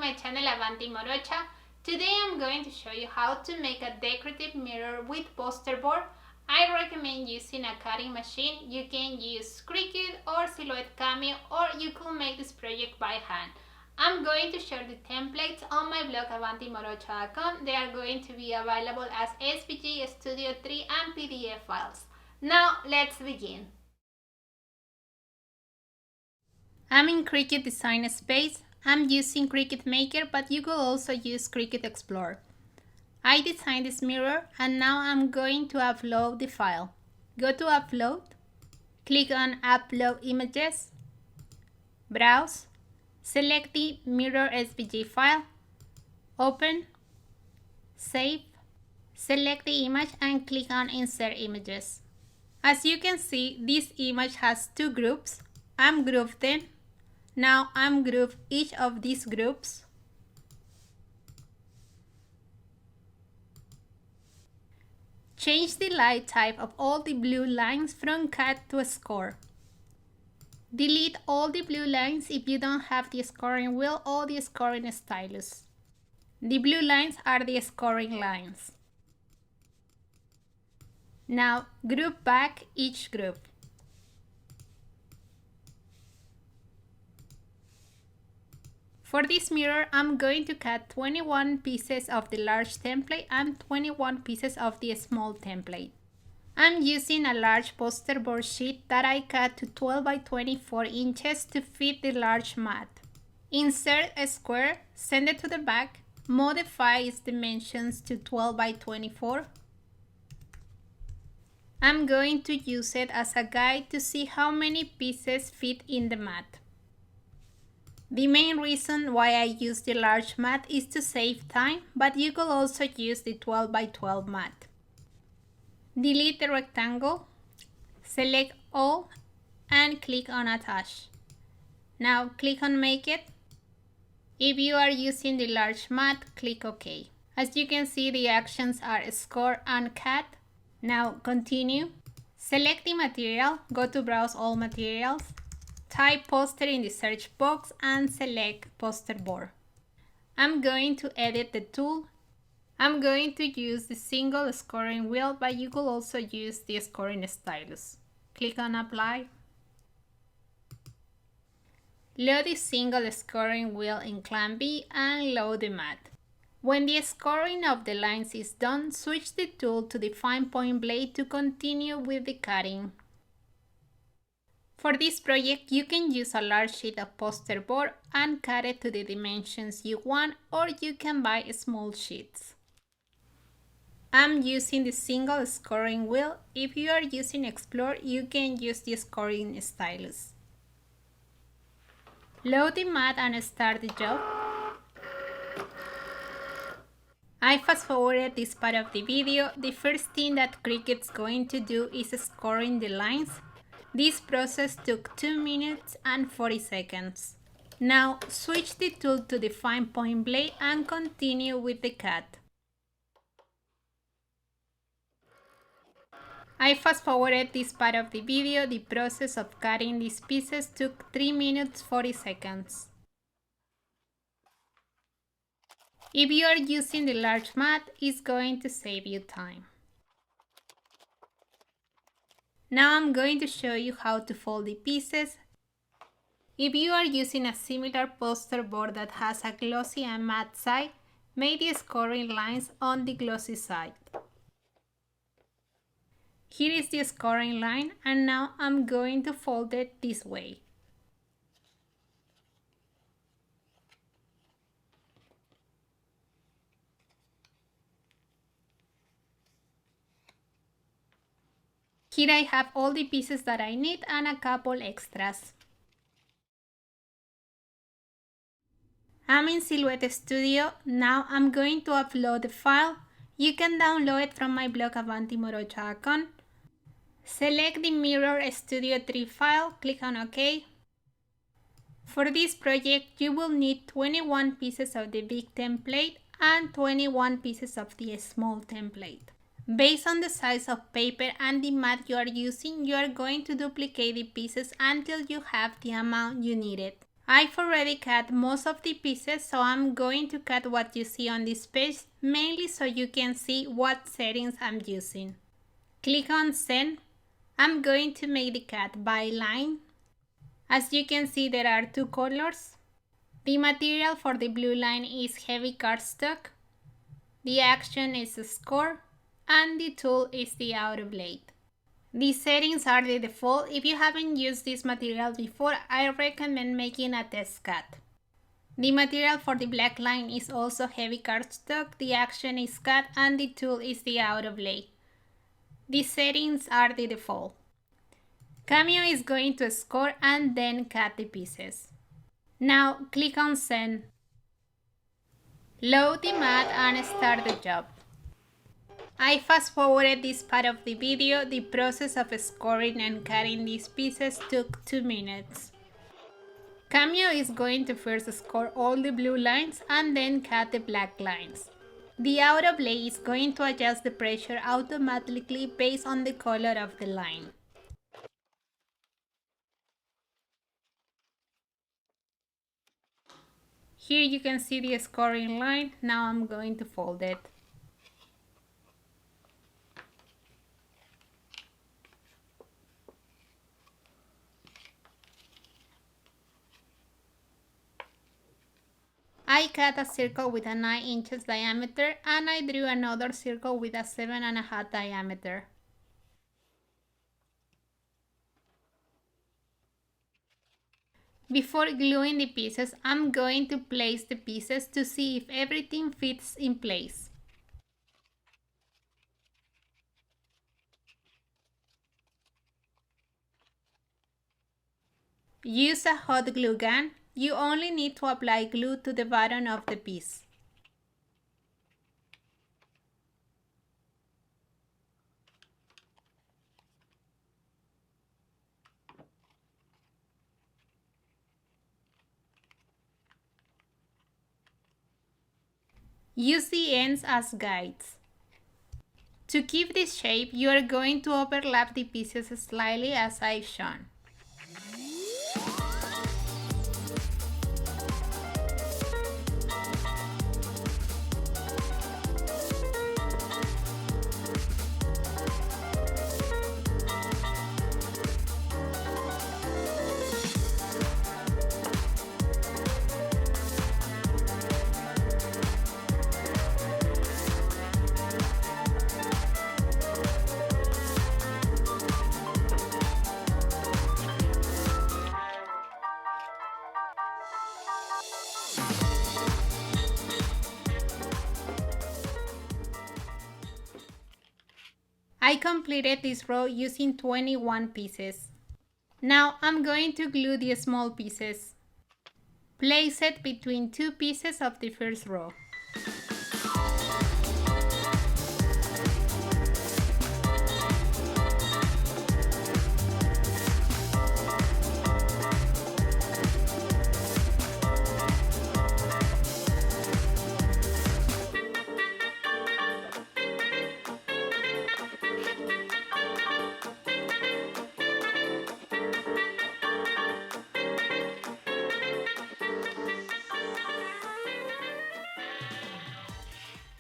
my channel Avanti Morocha. Today I'm going to show you how to make a decorative mirror with poster board. I recommend using a cutting machine. You can use Cricut or Silhouette Cameo, or you could make this project by hand. I'm going to share the templates on my blog avantimorocha.com. They are going to be available as SVG, Studio 3 and PDF files. Now let's begin. I'm in Cricut Design Space. I'm using Cricut Maker, but you could also use Cricut Explorer. I designed this mirror and now I'm going to upload the file. Go to Upload, click on Upload Images, browse, select the mirror SVG file, open, save, select the image and click on Insert Images. As you can see, this image has two groups. I'm grouped them. Now I'm grouped each of these groups. Change the light type of all the blue lines from cut to score. Delete all the blue lines if you don't have the scoring wheel or the scoring stylus. The blue lines are the scoring lines. Now group back each group. For this mirror, I'm going to cut 21 pieces of the large template and 21 pieces of the small template. I'm using a large poster board sheet that I cut to 12 by 24 inches to fit the large mat. Insert a square, send it to the back, modify its dimensions to 12 by 24. I'm going to use it as a guide to see how many pieces fit in the mat. The main reason why I use the large mat is to save time, but you could also use the 12 by 12 mat. Delete the rectangle, select all and click on Attach. Now click on Make It. If you are using the large mat, click OK. As you can see, the actions are score and cut. Now continue. Select the material, go to Browse All Materials. Type poster in the search box and select poster board. I'm going to edit the tool. I'm going to use the single scoring wheel, but you could also use the scoring stylus. Click on Apply. Load the single scoring wheel in Clamp B and load the mat. When the scoring of the lines is done, switch the tool to the fine point blade to continue with the cutting. For this project, you can use a large sheet of poster board and cut it to the dimensions you want, or you can buy small sheets. I'm using the single scoring wheel. If you are using Explorer, you can use the scoring stylus. Load the mat and start the job. I fast forwarded this part of the video. The first thing that Cricut's going to do is scoring the lines. This process took 2 minutes and 40 seconds. Now switch the tool to the fine point blade and continue with the cut. I fast forwarded this part of the video. The process of cutting these pieces took 3 minutes 40 seconds. If you are using the large mat, it's going to save you time. Now I'm going to show you how to fold the pieces. If you are using a similar poster board that has a glossy and matte side, make the scoring lines on the glossy side. Here is the scoring line, and now I'm going to fold it this way. Here I have all the pieces that I need and a couple extras. I'm in Silhouette Studio. Now I'm going to upload the file. You can download it from my blog avantimorocha.com. Select the Mirror Studio 3 file, click on OK. For this project, you will need 21 pieces of the big template and 21 pieces of the small template. Based on the size of paper and the mat you are using, you are going to duplicate the pieces until you have the amount you needed. I've already cut most of the pieces, so I'm going to cut what you see on this page, mainly so you can see what settings I'm using. Click on Send. I'm going to make the cut by line. As you can see, there are two colors. The material for the blue line is heavy cardstock. The action is a score, and the tool is the auto blade. These settings are the default. If you haven't used this material before, I recommend making a test cut. The material for the black line is also heavy cardstock, the action is cut, and the tool is the auto blade. These settings are the default. Cameo is going to score and then cut the pieces. Now click on Send. Load the mat and start the job. I fast forwarded this part of the video. The process of scoring and cutting these pieces took 2 minutes. Cameo is going to first score all the blue lines and then cut the black lines. The auto blade is going to adjust the pressure automatically based on the color of the line. Here you can see the scoring line. Now I'm going to fold it. I cut a circle with a 9 inches diameter and I drew another circle with a 7.5 diameter. Before gluing the pieces, I'm going to place the pieces to see if everything fits in place. Use a hot glue gun. You only need to apply glue to the bottom of the piece. Use the ends as guides. To keep this shape, you are going to overlap the pieces slightly as I've shown. I completed this row using 21 pieces. Now I'm going to glue the small pieces. Place it between 2 pieces of the first row.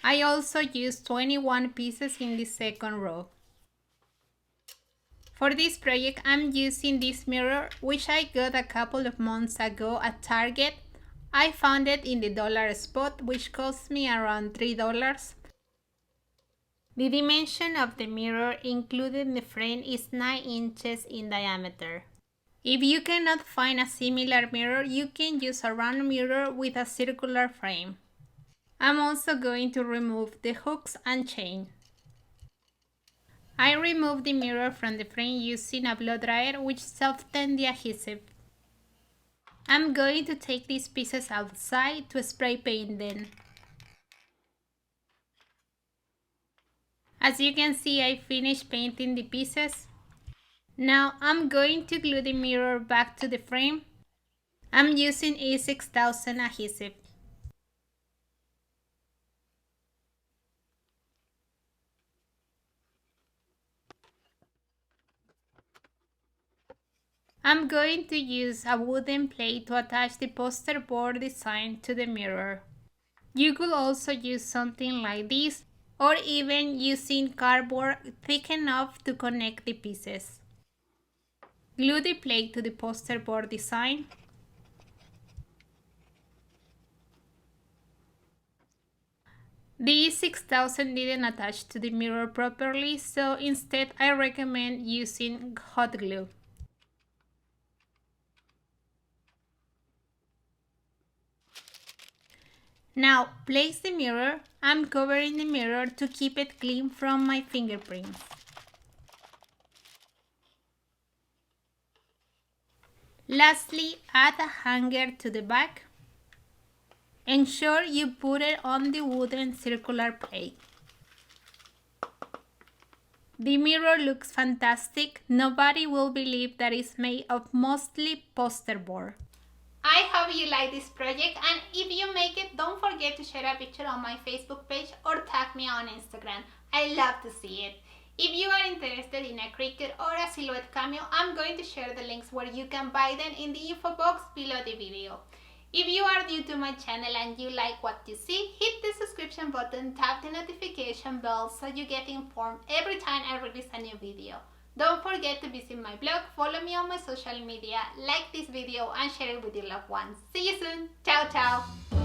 I also used 21 pieces in the second row. For this project, I'm using this mirror, which I got a couple of months ago at Target. I found it in the dollar spot, which cost me around $3. The dimension of the mirror included in the frame is 9 inches in diameter. If you cannot find a similar mirror, you can use a round mirror with a circular frame. I'm also going to remove the hooks and chain. I removed the mirror from the frame using a blow dryer, which softened the adhesive. I'm going to take these pieces outside to spray paint them. As you can see, I finished painting the pieces. Now I'm going to glue the mirror back to the frame. I'm using E6000 adhesive. I'm going to use a wooden plate to attach the poster board design to the mirror. You could also use something like this, or even using cardboard thick enough to connect the pieces. Glue the plate to the poster board design. The E6000 didn't attach to the mirror properly, so instead I recommend using hot glue. Now place the mirror. I'm covering the mirror to keep it clean from my fingerprints. Lastly, add a hanger to the back. Ensure you put it on the wooden circular plate. The mirror looks fantastic. Nobody will believe that it's made of mostly poster board. I hope you like this project, and if you make it, don't forget to share a picture on my Facebook page or tag me on Instagram. I love to see it. If you are interested in a Cricut or a Silhouette Cameo, I'm going to share the links where you can buy them in the info box below the video. If you are new to my channel and you like what you see, hit the subscription button, tap the notification bell so you get informed every time I release a new video. Don't forget to visit my blog, follow me on my social media, like this video and share it with your loved ones. See you soon. Ciao, ciao.